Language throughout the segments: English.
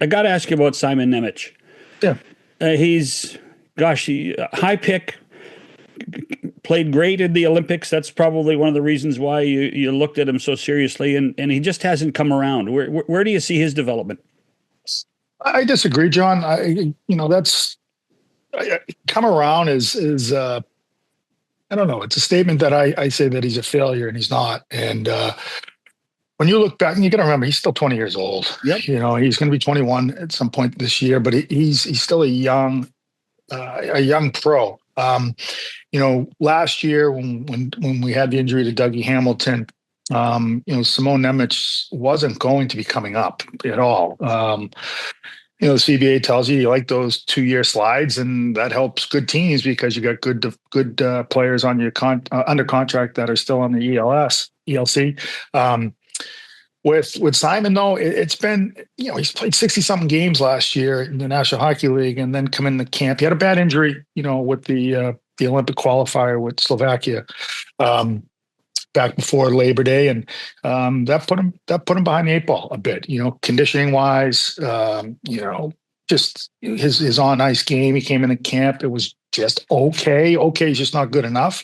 I got to ask you about Simon Nemec. Yeah. He's, high pick, played great in the Olympics. That's probably one of the reasons why you looked at him so seriously, and he just hasn't come around. Where do you see his development? I disagree, John. That's come around is I don't know. It's a statement that I say that he's a failure and he's not. And when you look back, and you got to remember, he's still 20 years old. Yep. He's going to be 21 at some point this year, but he's still a young pro. Last year when we had the injury to Dougie Hamilton, Simone Nemec wasn't going to be coming up at all. The CBA tells you like those 2-year slides, and that helps good teams because you got good players on your under contract that are still on the ELC. With Simon though, it's been he's played 60-something games last year in the National Hockey League, and then come in the camp. He had a bad injury, with the Olympic qualifier with Slovakia. Back before Labor Day, and that put him behind the 8 ball a bit. Conditioning wise, just his on ice game. He came in the camp. It was just okay. Okay is just not good enough.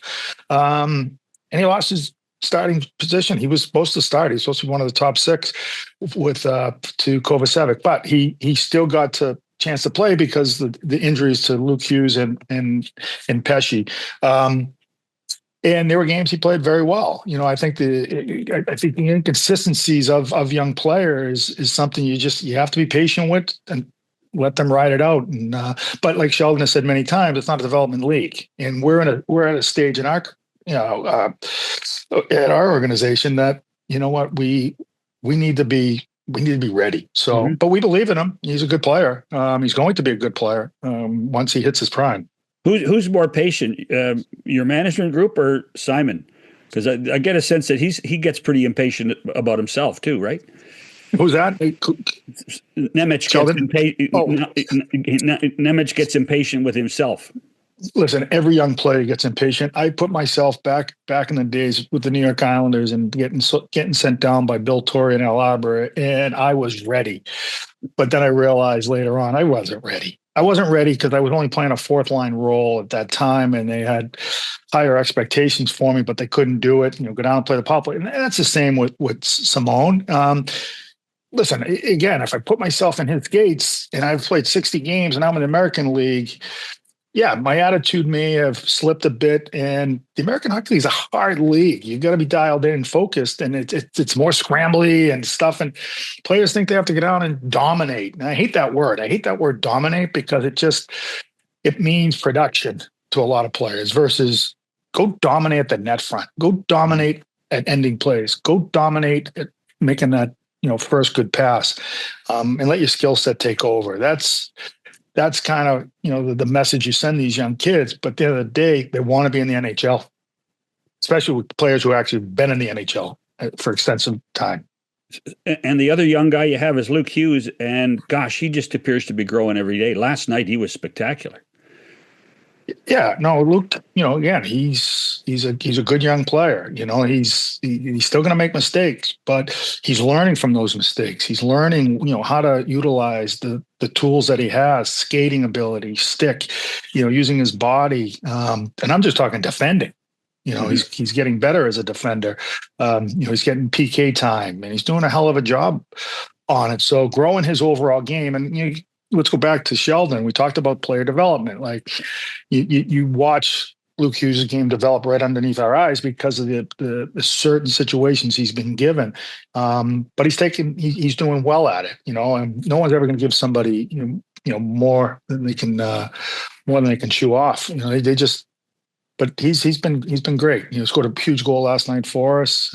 And he lost his starting position. He was supposed to start. He was supposed to be one of the top 6 with to Kovacevic, but he still got to chance to play because the injuries to Luke Hughes and Pesci. And there were games he played very well. I think the inconsistencies of young players is something you have to be patient with and let them ride it out. And but like Sheldon has said many times, it's not a development league, and we're at a stage in our at our organization that we need to be ready. So, but we believe in him. He's a good player. He's going to be a good player once he hits his prime. Who's more patient, your management group or Simon? Because I get a sense that he gets pretty impatient about himself too, right? Who's that? Nemec Nemec gets impatient with himself. Listen, every young player gets impatient. I put myself back in the days with the New York Islanders and getting sent down by Bill Torrey and Al Arbor, and I was ready. But then I realized later on I wasn't ready. I wasn't ready because I was only playing a 4th line role at that time, and they had higher expectations for me, but they couldn't do it. Go down and play the power play, and that's the same with Simone. Listen, again, if I put myself in his gates, and I've played 60 games, and I'm in the American League. Yeah, my attitude may have slipped a bit, and the American Hockey League is a hard league. You've got to be dialed in and focused, and it's more scrambly and stuff, and players think they have to get out and dominate. And I hate that word. I hate that word dominate because it means production to a lot of players versus go dominate at the net front. Go dominate at ending plays. Go dominate at making that first good pass, and let your skill set take over. That's kind of, the message you send these young kids. But at the end of the day, they want to be in the NHL, especially with players who actually been in the NHL for extensive time. And the other young guy you have is Luke Hughes. And gosh, he just appears to be growing every day. Last night, he was spectacular. Yeah, no, Luke, again, he's a good young player. He's still going to make mistakes, but he's learning from those mistakes. He's learning, how to utilize the tools that he has, skating ability, stick, using his body. And I'm just talking defending. He's getting better as a defender. He's getting PK time, and he's doing a hell of a job on it. So growing his overall game, and let's go back to Sheldon. We talked about player development. Like you watch Luke Hughes' game develop right underneath our eyes because of the certain situations he's been given. But he's doing well at it, and no one's ever going to give somebody, more than they can chew off. But he's been great. He scored a huge goal last night for us.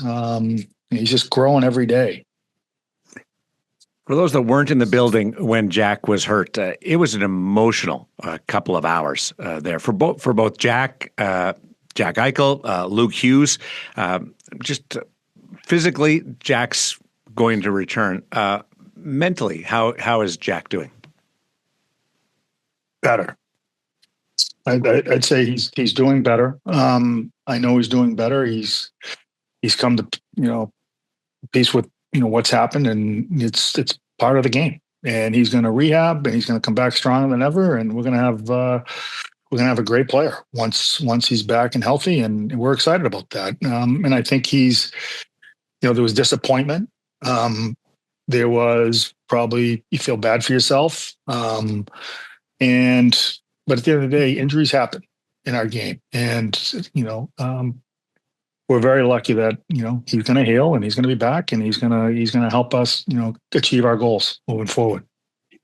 He's just growing every day. For those that weren't in the building when Jack was hurt, it was an emotional couple of hours there for both Jack Eichel, Luke Hughes. Just physically, Jack's going to return. Mentally, how is Jack doing? Better. I'd say he's doing better. I know he's doing better. He's come to peace with what's happened, and it's part of the game. and he's going to rehab, and he's going to come back stronger than ever, and we're going to have a great player once he's back and healthy, and we're excited about that. And I think there was disappointment. There was probably, you feel bad for yourself. But at the end of the day, injuries happen in our game. And, we're very lucky that, he's going to heal and he's going to be back and he's going to help us, achieve our goals moving forward.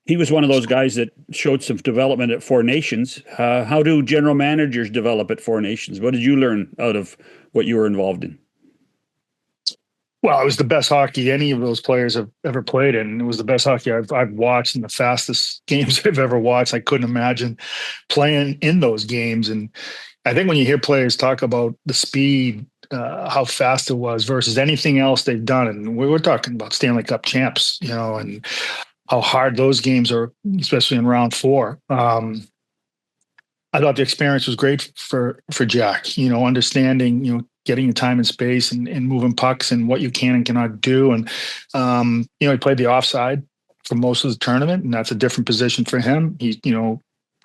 He was one of those guys that showed some development at Four Nations. How do general managers develop at Four Nations? What did you learn out of what you were involved in? Well, it was the best hockey any of those players have ever played in. It was the best hockey I've watched and the fastest games I've ever watched. I couldn't imagine playing in those games. And I think when you hear players talk about the speed, how fast it was versus anything else they've done, and we were talking about Stanley Cup champs, and how hard those games are, especially in round 4. I thought the experience was great for Jack, understanding, getting your time and space and moving pucks and what you can and cannot do. And, he played the offside for most of the tournament, and that's a different position for him. He,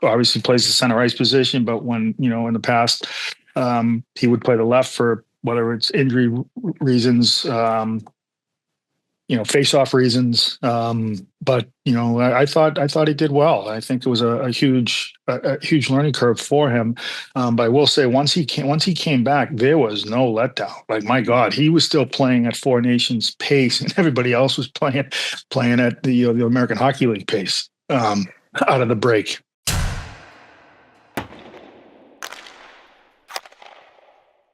obviously plays the center ice position, but when, in the past, he would play the left for whether it's injury reasons, face-off reasons. But I thought he did well. I think it was a huge learning curve for him. But I will say once he came back, there was no letdown. Like, my God, he was still playing at Four Nations pace, and everybody else was playing at the American Hockey League pace out of the break.